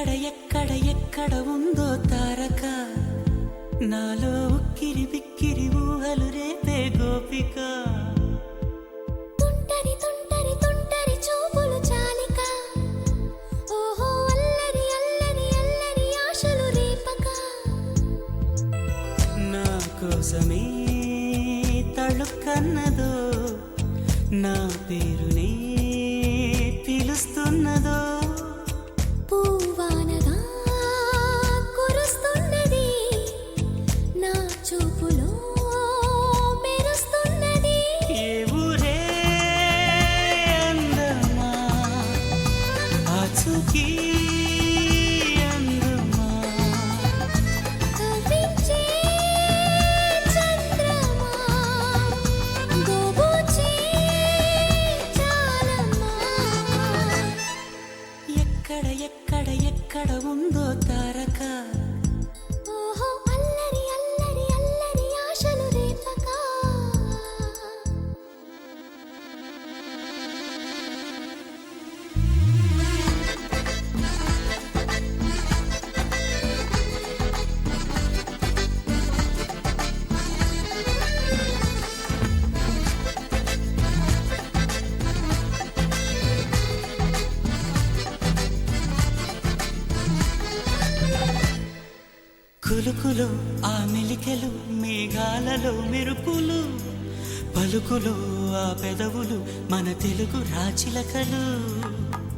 ఎక్కడ ఉందో తారక నాలో ఉక్కిరి బిక్కిరి ఊహలు రేపే గోపిక తుంటరి తుంటరి తుంటరి చూపులు చాలిక ఓహో అల్లరి అల్లరి అల్లరి ఆశలు రేపక నా కోసమే తళుక్కన్నదో నా పేరునే పిలుస్తున్నదో పూవానగా కురుస్తున్నది నా చూపులో మెరుస్తున్నది ఏ ఊరే అందమా ఆచూకీ అందమా కవ్వించే చంద్రమా గోబూచే చాలమ్మా ఎక్కడ ఉందో తారక ఓహో అల్లరి అల్లరి అల్లరి ఆశలు రేపక కులుకులో ఆ మెలికెలు మేఘాలలో మెరుపులు పలుకులో ఆ పెదవులు మన తెలుగు రాచిలకలు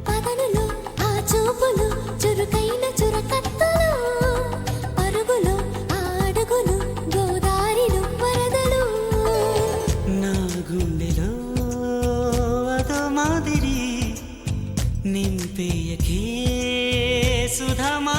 పదనులో ఆ చూపులు చురుకైన చురకత్తులు పరుగులో ఆ అడుగులు గోదారిలో వరదలు నా గుండెలో అదో మాదిరి నింపేయకే సుధమా